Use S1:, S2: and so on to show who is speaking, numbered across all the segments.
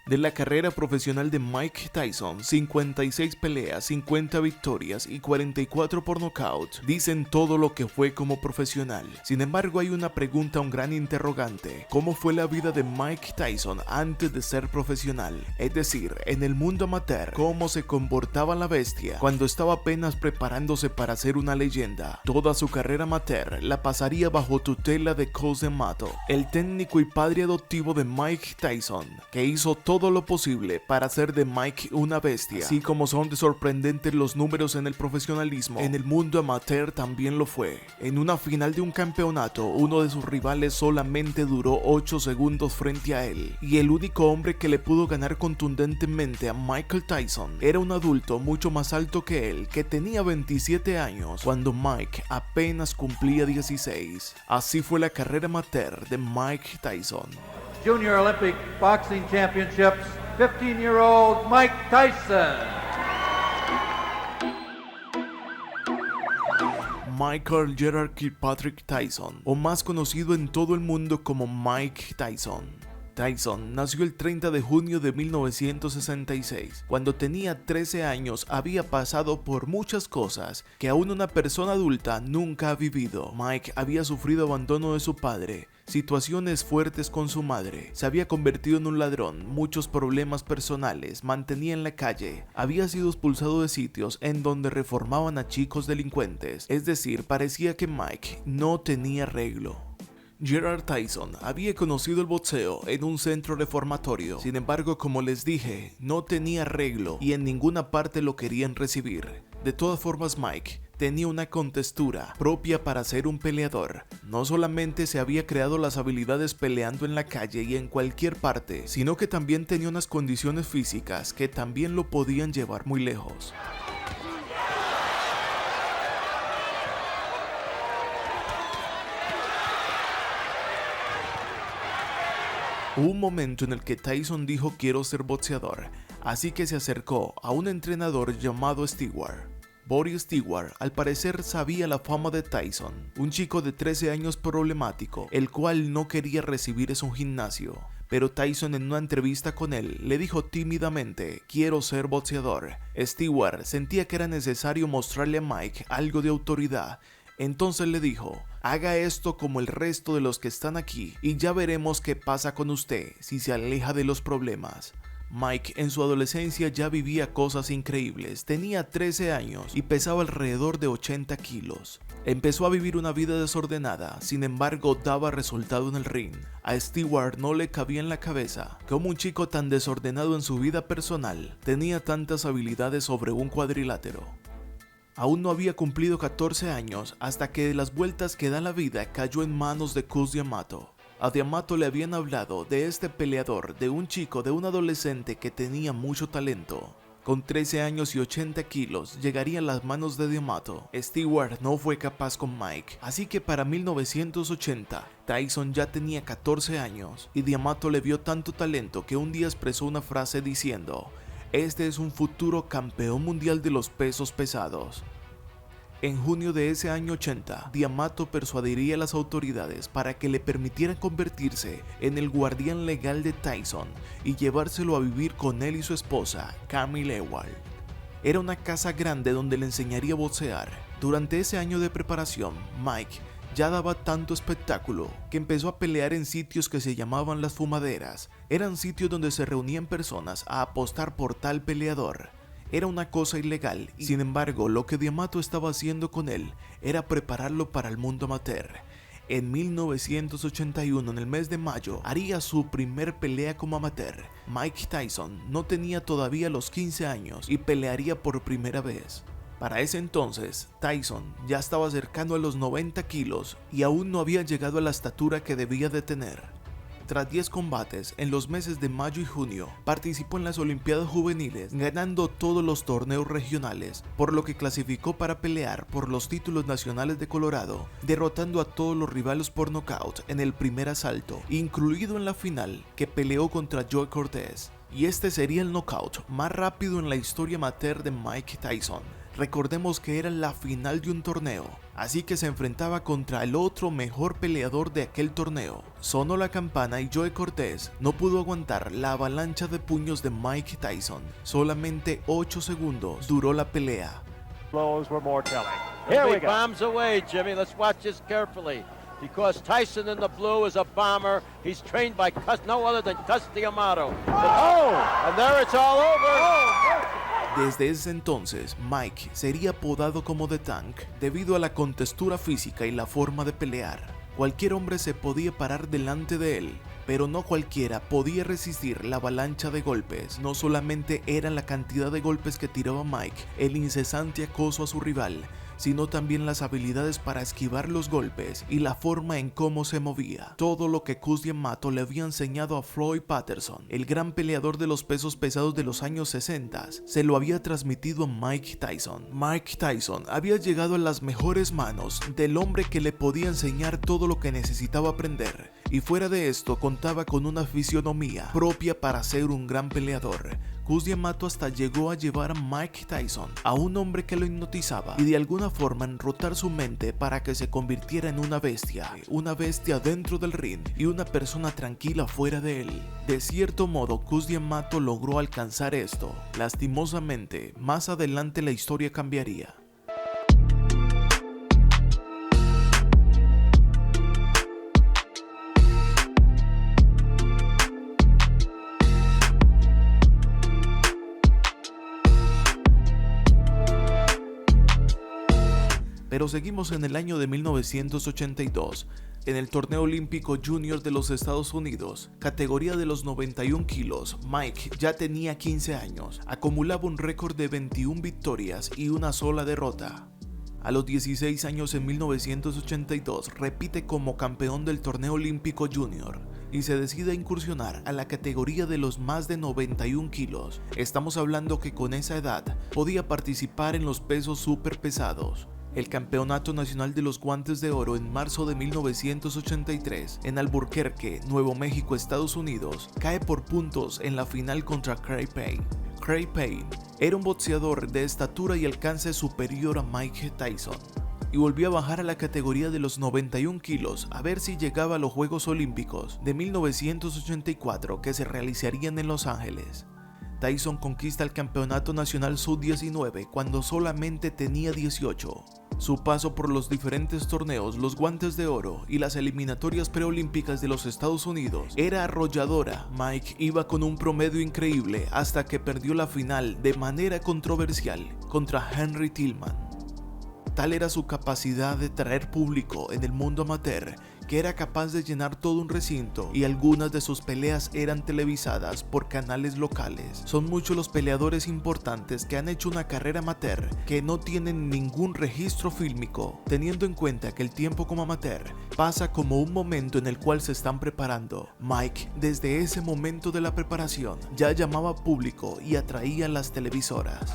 S1: De la carrera profesional de Mike Tyson, 56 peleas, 50 victorias y 44 por nocaut, dicen todo lo que fue como profesional. Sin embargo, hay una pregunta, un gran interrogante: ¿cómo fue la vida de Mike Tyson antes de ser profesional? Es decir, en el mundo amateur, ¿cómo se comportaba la bestia cuando estaba apenas preparándose para ser una leyenda? Toda su carrera amateur la pasaría bajo tutela de Cus D'Amato, el técnico y padre adoptivo de Mike Tyson, que hizo todo lo posible para hacer de Mike una bestia. Así como son de sorprendentes los números en el profesionalismo, en el mundo amateur también lo fue. En una final de un campeonato, uno de sus rivales solamente duró 8 segundos frente a él, y el único hombre que le pudo ganar contundentemente a Michael Tyson era un adulto mucho más alto que él, que tenía 27 años cuando Mike apenas cumplía 16. Así fue la carrera amateur de Mike Tyson.
S2: Junior Olympic Boxing Championships, 15-year-old Mike Tyson.
S1: Michael Gerard Kirkpatrick Tyson, o más conocido en todo el mundo como Mike Tyson. Tyson nació el 30 de junio de 1966. Cuando tenía 13 años había pasado por muchas cosas que aún una persona adulta nunca ha vivido. Mike había sufrido abandono de su padre, situaciones fuertes con su madre, se había convertido en un ladrón, muchos problemas personales, mantenía en la calle, había sido expulsado de sitios en donde reformaban a chicos delincuentes. Es decir, parecía que Mike no tenía arreglo. Gerard Tyson había conocido el boxeo en un centro reformatorio. Sin embargo, como les dije, no tenía arreglo y en ninguna parte lo querían recibir. De todas formas, Mike tenía una contextura propia para ser un peleador. No solamente se había creado las habilidades peleando en la calle y en cualquier parte, sino que también tenía unas condiciones físicas que también lo podían llevar muy lejos. Hubo un momento en el que Tyson dijo: quiero ser boxeador, así que se acercó a un entrenador llamado Stewart. Boris Stewart al parecer sabía la fama de Tyson, un chico de 13 años problemático, el cual no quería recibir en su gimnasio. Pero Tyson, en una entrevista con él, le dijo tímidamente: quiero ser boxeador. Stewart sentía que era necesario mostrarle a Mike algo de autoridad. Entonces le dijo: haga esto como el resto de los que están aquí y ya veremos qué pasa con usted si se aleja de los problemas. Mike en su adolescencia ya vivía cosas increíbles, tenía 13 años y pesaba alrededor de 80 kilos. Empezó a vivir una vida desordenada, sin embargo daba resultado en el ring. A Stewart no le cabía en la cabeza cómo un chico tan desordenado en su vida personal tenía tantas habilidades sobre un cuadrilátero. Aún no había cumplido 14 años hasta que de las vueltas que da la vida cayó en manos de Cus D'Amato. A D'Amato le habían hablado de este peleador, de un chico, de un adolescente que tenía mucho talento. Con 13 años y 80 kilos llegaría a las manos de D'Amato. Stewart no fue capaz con Mike, así que para 1980 Tyson ya tenía 14 años y D'Amato le vio tanto talento que un día expresó una frase diciendo: este es un futuro campeón mundial de los pesos pesados. En junio de ese año 80, D'Amato persuadiría a las autoridades para que le permitieran convertirse en el guardián legal de Tyson y llevárselo a vivir con él y su esposa, Camille Ewald. Era una casa grande donde le enseñaría a boxear. Durante ese año de preparación, Mike ya daba tanto espectáculo que empezó a pelear en sitios que se llamaban las fumaderas. Eran sitios donde se reunían personas a apostar por tal peleador. Era una cosa ilegal y sin embargo lo que D'Amato estaba haciendo con él era prepararlo para el mundo amateur. En 1981, en el mes de mayo, haría su primer pelea como amateur. Mike Tyson no tenía todavía los 15 años y pelearía por primera vez. Para ese entonces, Tyson ya estaba cercano a los 90 kilos y aún no había llegado a la estatura que debía de tener. Tras 10 combates en los meses de mayo y junio, participó en las Olimpiadas Juveniles, ganando todos los torneos regionales, por lo que clasificó para pelear por los títulos nacionales de Colorado, derrotando a todos los rivales por nocaut en el primer asalto, incluido en la final, que peleó contra Joe Cortez. Y este sería el knockout más rápido en la historia amateur de Mike Tyson. Recordemos que era la final de un torneo, así que se enfrentaba contra el otro mejor peleador de aquel torneo. Sonó la campana y Joe Cortez no pudo aguantar la avalancha de puños de Mike Tyson. Solamente 8 segundos duró la pelea.
S3: Blows were more telling.
S4: Here
S3: Here
S4: he
S3: we go.
S4: bombs away, Jimmy. Let's watch this carefully. Because Tyson in the blue is a bomber. He's trained by no other than Cus D'Amato. Oh! And there it's all over.
S1: Desde ese entonces, Mike sería apodado como The Tank debido a la contextura física y la forma de pelear. Cualquier hombre se podía parar delante de él, pero no cualquiera podía resistir la avalancha de golpes. No solamente era la cantidad de golpes que tiraba Mike, el incesante acoso a su rival, sino también las habilidades para esquivar los golpes y la forma en cómo se movía. Todo lo que Cus D'Amato le había enseñado a Floyd Patterson, el gran peleador de los pesos pesados de los años 60, se lo había transmitido a Mike Tyson. Mike Tyson había llegado a las mejores manos del hombre que le podía enseñar todo lo que necesitaba aprender, y fuera de esto contaba con una fisionomía propia para ser un gran peleador. Cus D'Amato hasta llegó a llevar a Mike Tyson a un hombre que lo hipnotizaba y de alguna forma enrotar su mente para que se convirtiera en una bestia dentro del ring y una persona tranquila fuera de él. De cierto modo, Cus D'Amato logró alcanzar esto. Lastimosamente, más adelante la historia cambiaría. Pero seguimos en el año de 1982, en el torneo olímpico junior de los Estados Unidos, categoría de los 91 kilos. Mike ya tenía 15 años, acumulaba un récord de 21 victorias y una sola derrota. A los 16 años, en 1982, repite como campeón del torneo olímpico junior y se decide a incursionar a la categoría de los más de 91 kilos. Estamos hablando que con esa edad podía participar en los pesos súper pesados. El Campeonato Nacional de los Guantes de Oro en marzo de 1983 en Albuquerque, Nuevo México, Estados Unidos, cae por puntos en la final contra Craig Payne. Craig Payne era un boxeador de estatura y alcance superior a Mike Tyson y volvió a bajar a la categoría de los 91 kilos a ver si llegaba a los Juegos Olímpicos de 1984 que se realizarían en Los Ángeles. Tyson conquista el Campeonato Nacional Sub-19 cuando solamente tenía 18. Su paso por los diferentes torneos, los Guantes de Oro y las eliminatorias preolímpicas de los Estados Unidos era arrolladora. Mike iba con un promedio increíble hasta que perdió la final de manera controversial contra Henry Tillman. Tal era su capacidad de traer público en el mundo amateur que era capaz de llenar todo un recinto, y algunas de sus peleas eran televisadas por canales locales. Son muchos los peleadores importantes que han hecho una carrera amateur que no tienen ningún registro fílmico, teniendo en cuenta que el tiempo como amateur pasa como un momento en el cual se están preparando. Mike, desde ese momento de la preparación, ya llamaba público y atraía a las televisoras.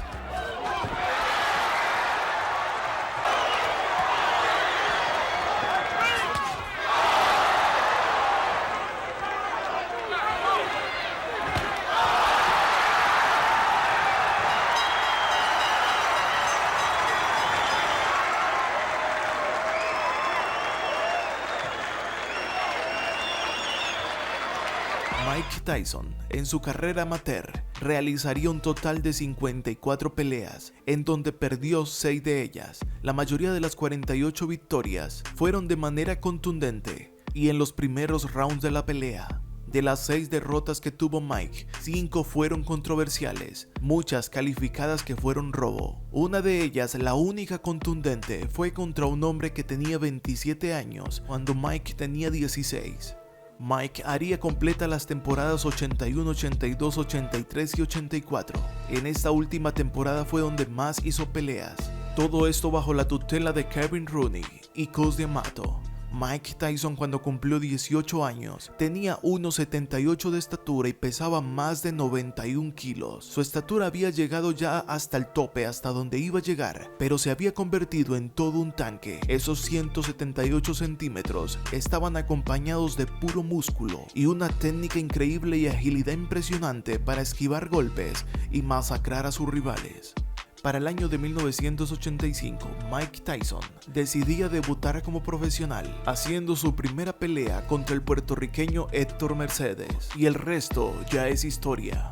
S1: Mike Tyson, en su carrera amateur, realizaría un total de 54 peleas, en donde perdió 6 de ellas. La mayoría de las 48 victorias fueron de manera contundente y en los primeros rounds de la pelea. De las 6 derrotas que tuvo Mike, 5 fueron controversiales, muchas calificadas que fueron robo. Una de ellas, la única contundente, fue contra un hombre que tenía 27 años, cuando Mike tenía 16. Mike haría completa las temporadas 81, 82, 83 y 84. En esta última temporada fue donde más hizo peleas. Todo esto bajo la tutela de Kevin Rooney y Cus D'Amato. Mike Tyson, cuando cumplió 18 años, tenía 1,78 de estatura y pesaba más de 91 kilos. Su estatura había llegado ya hasta el tope, hasta donde iba a llegar, pero se había convertido en todo un tanque. Esos 178 centímetros estaban acompañados de puro músculo y una técnica increíble y agilidad impresionante para esquivar golpes y masacrar a sus rivales. Para el año de 1985, Mike Tyson decidía debutar como profesional, haciendo su primera pelea contra el puertorriqueño Héctor Mercedes, y el resto ya es historia.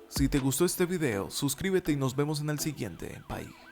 S1: Si te gustó este video, suscríbete y nos vemos en el siguiente. Bye.